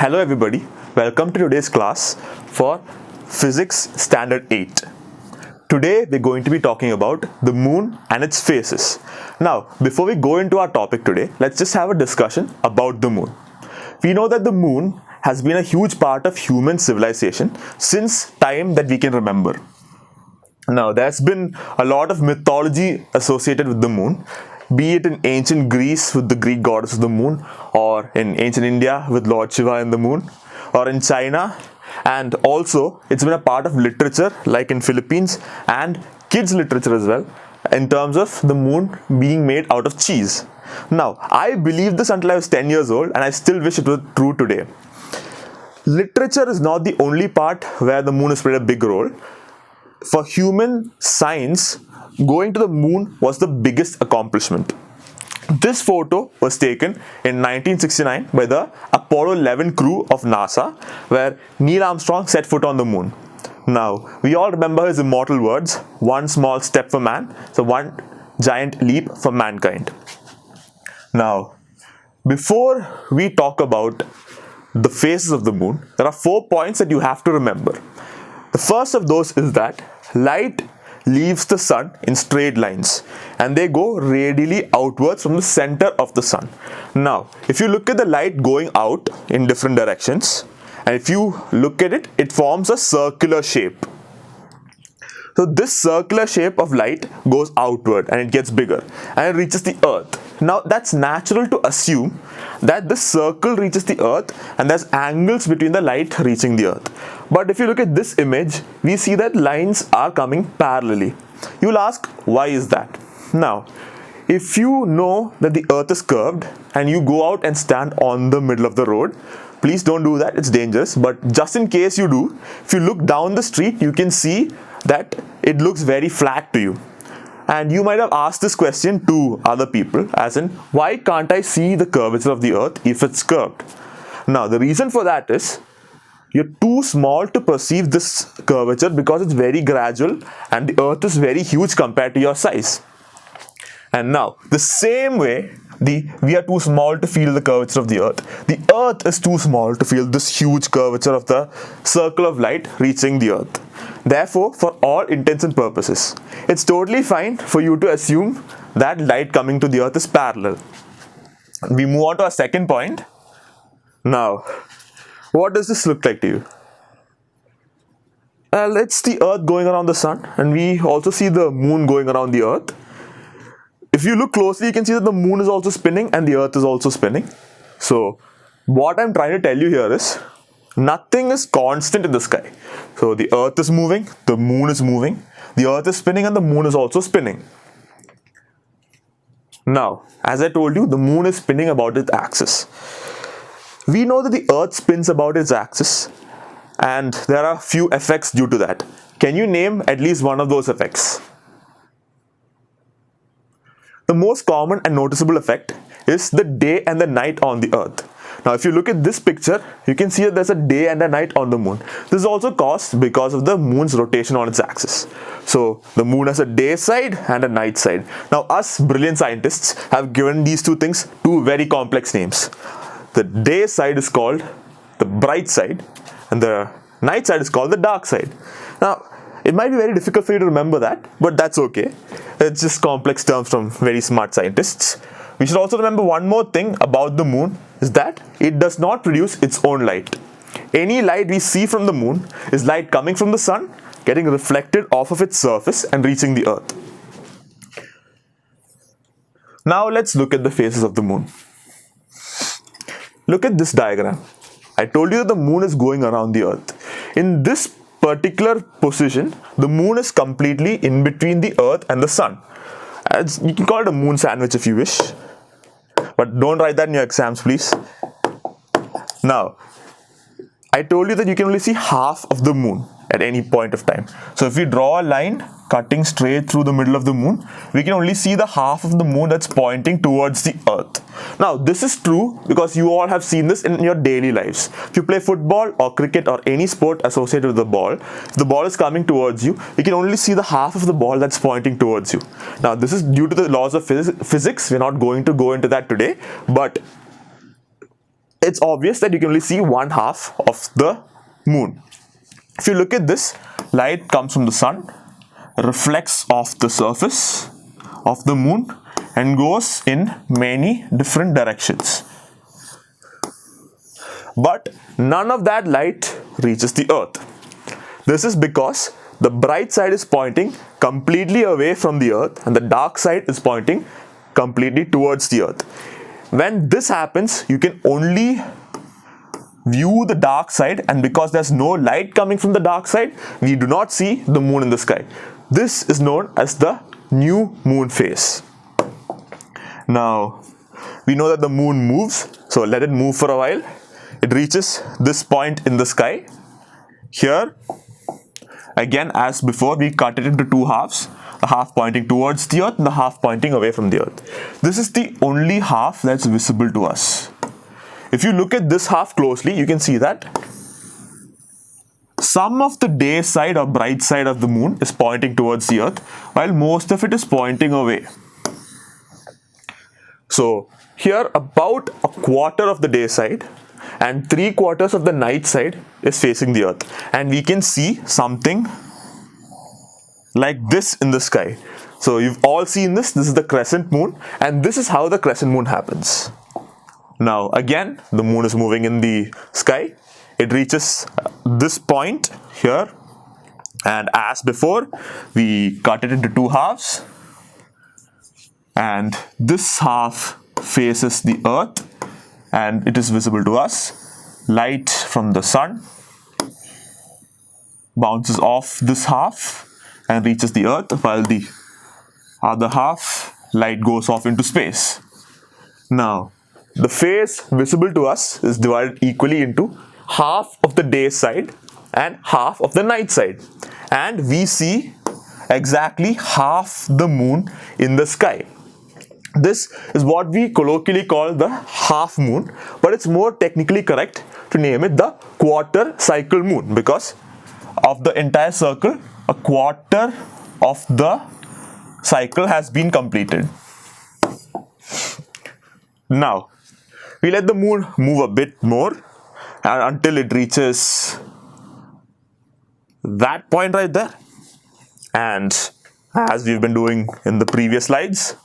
Hello everybody, welcome to today's class for Physics Standard 8. Today we're going to be talking about the moon and its phases. Now, before we go into our topic today, let's just have a discussion about the moon. We know that the moon has been a huge part of human civilization since time that we can remember. Now, there's been a lot of mythology associated with the moon, be it in ancient Greece with the Greek goddess of the moon, or in ancient India with Lord Shiva and the moon, or in China, and also it's been a part of literature like in Philippines and kids literature as well, in terms of the moon being made out of cheese. Now, I believed this until I was 10 years old, and I still wish it was true today. Literature is not the only part where the moon has played a big role. For human science, going to the moon was the biggest accomplishment. This photo was taken in 1969 by the Apollo 11 crew of NASA, where Neil Armstrong set foot on the moon. Now, we all remember his immortal words, one small step for man, so one giant leap for mankind. Now, before we talk about the phases of the moon, there are 4 points that you have to remember. The first of those is that light leaves the sun in straight lines and they go radially outwards from the center of the sun. Now, if you look at the light going out in different directions, and if you look at it, it forms a circular shape. So this circular shape of light goes outward and it gets bigger and it reaches the earth. Now, that's natural to assume that the circle reaches the earth and there's angles between the light reaching the earth. But if you look at this image, we see that lines are coming parallelly. You'll ask, why is that? Now, if you know that the earth is curved and you go out and stand on the middle of the road, please don't do that, it's dangerous. But just in case you do, if you look down the street, you can see that it looks very flat to you. And you might have asked this question to other people, as in, why can't I see the curvature of the earth if it's curved? Now, the reason for that is, you're too small to perceive this curvature because it's very gradual and the earth is very huge compared to your size. And now, the same way, we are too small to feel the curvature of the earth is too small to feel this huge curvature of the circle of light reaching the earth. Therefore, for all intents and purposes, it's totally fine for you to assume that light coming to the earth is parallel. We move on to our second point. Now, what does this look like to you? It's the earth going around the sun, and we also see the moon going around the earth. If you look closely, you can see that the moon is also spinning and the earth is also spinning. So, what I'm trying to tell you here is, nothing is constant in the sky. So, the earth is moving, the moon is moving, the earth is spinning and the moon is also spinning. Now, as I told you, the moon is spinning about its axis. We know that the earth spins about its axis and there are a few effects due to that. Can you name at least one of those effects? The most common and noticeable effect is the day and the night on the earth. Now, if you look at this picture, you can see that there's a day and a night on the moon. This is also caused because of the moon's rotation on its axis. So, the moon has a day side and a night side. Now, us brilliant scientists have given these two things two very complex names. The day side is called the bright side and the night side is called the dark side. Now, it might be very difficult for you to remember that, but that's okay. It's just complex terms from very smart scientists. We should also remember one more thing about the moon is that it does not produce its own light. Any light we see from the moon is light coming from the sun, getting reflected off of its surface and reaching the earth. Now let's look at the phases of the moon. Look at this diagram. I told you that the moon is going around the earth. In this particular position, the moon is completely in between the earth and the sun. You can call it a moon sandwich if you wish, but don't write that in your exams, please. Now, I told you that you can only see half of the moon at any point of time. So if we draw a line cutting straight through the middle of the moon, we can only see the half of the moon that's pointing towards the earth. Now, this is true because you all have seen this in your daily lives. If you play football or cricket or any sport associated with the ball, if the ball is coming towards you, you can only see the half of the ball that's pointing towards you. Now, this is due to the laws of physics. We're not going to go into that today, but it's obvious that you can only see one half of the moon. If you look at this, light comes from the sun, reflects off the surface of the moon, and goes in many different directions. But none of that light reaches the earth. This is because the bright side is pointing completely away from the earth and the dark side is pointing completely towards the earth. When this happens, you can only view the dark side, and because there's no light coming from the dark side, we do not see the moon in the sky. This is known as the new moon phase. Now, we know that the moon moves, so let it move for a while. It reaches this point in the sky. Here, again, as before, we cut it into two halves, the half pointing towards the earth and the half pointing away from the earth. This is the only half that's visible to us. If you look at this half closely, you can see that some of the day side or bright side of the moon is pointing towards the earth, while most of it is pointing away. So here about a quarter of the day side and 3/4 of the night side is facing the earth, and we can see something like this in the sky. So you've all seen this is the crescent moon, and this is how the crescent moon happens. Now again, the moon is moving in the sky. It reaches this point here, and as before, we cut it into two halves, and this half faces the earth and it is visible to us. Light from the sun bounces off this half and reaches the earth, while the other half light goes off into space. Now, the phase visible to us is divided equally into half of the day side and half of the night side, and we see exactly half the moon in the sky. This is what we colloquially call the half moon, but it's more technically correct to name it the quarter cycle moon, because of the entire circle, a quarter of the cycle has been completed. Now, we let the moon move a bit more until it reaches that point right there. And as we've been doing in the previous slides,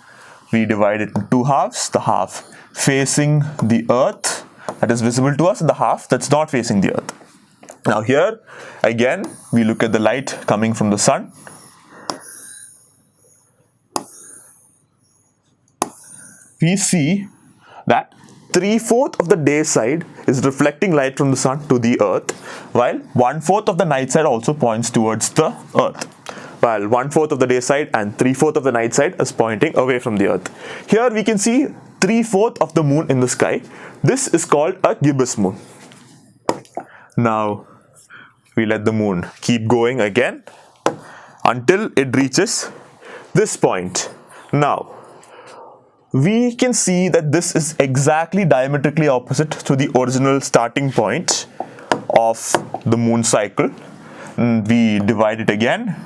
we divide it into two halves, the half facing the earth that is visible to us and the half that's not facing the earth. Now here, again, we look at the light coming from the sun. We see that 3/4 of the day side is reflecting light from the sun to the earth, while 1/4 of the night side also points towards the earth. While 1/4 of the day side and 3/4 of the night side is pointing away from the earth. Here we can see 3/4 of the moon in the sky. This is called a gibbous moon. Now, we let the moon keep going again until it reaches this point. Now, we can see that this is exactly diametrically opposite to the original starting point of the moon cycle. We divide it again.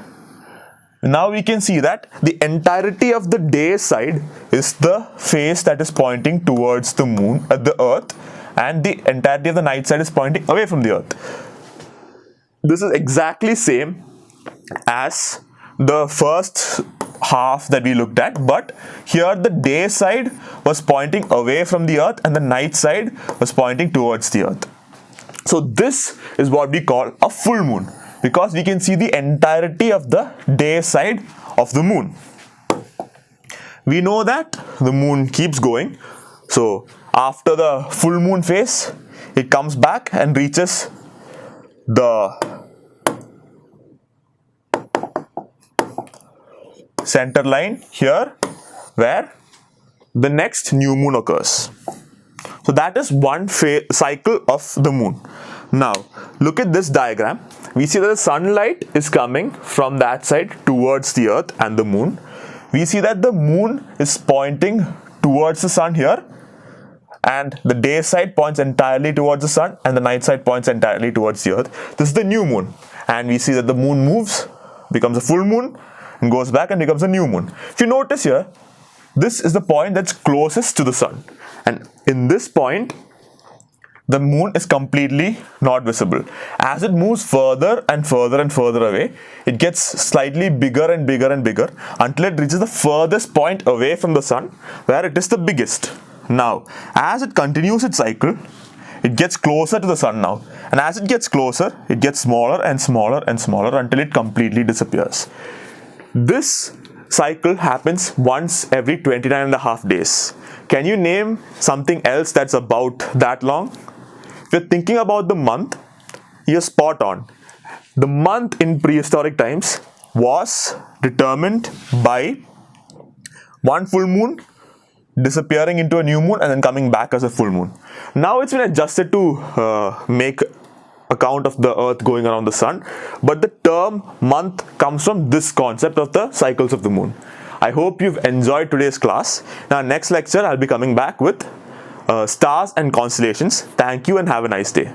Now we can see that the entirety of the day side is the face that is pointing towards the moon at the earth, and the entirety of the night side is pointing away from the earth. This is exactly same as the first half that we looked at, but here the day side was pointing away from the earth and the night side was pointing towards the earth. So this is what we call a full moon, because we can see the entirety of the day side of the moon. We know that the moon keeps going, so after the full moon phase, it comes back and reaches the center line here, where the next new moon occurs. So that is one cycle of the moon. Now, look at this diagram. We see that the sunlight is coming from that side towards the earth and the moon. We see that the moon is pointing towards the sun here, and the day side points entirely towards the sun and the night side points entirely towards the earth. This is the new moon, and we see that the moon moves, becomes a full moon, and goes back and becomes a new moon. If you notice here, this is the point that's closest to the sun, and in this point the moon is completely not visible. As it moves further and further and further away, it gets slightly bigger and bigger and bigger until it reaches the furthest point away from the sun, where it is the biggest. Now, as it continues its cycle, it gets closer to the sun now, and as it gets closer, it gets smaller and smaller and smaller until it completely disappears. This cycle happens once every 29 and a half days. Can you name something else that's about that long? If you're thinking about the month, you're spot on. The month in prehistoric times was determined by one full moon disappearing into a new moon and then coming back as a full moon. Now it's been adjusted to make account of the earth going around the sun, but the term month comes from this concept of the cycles of the moon. I hope you've enjoyed today's class. Now next lecture I'll be coming back with stars and constellations. Thank you and have a nice day.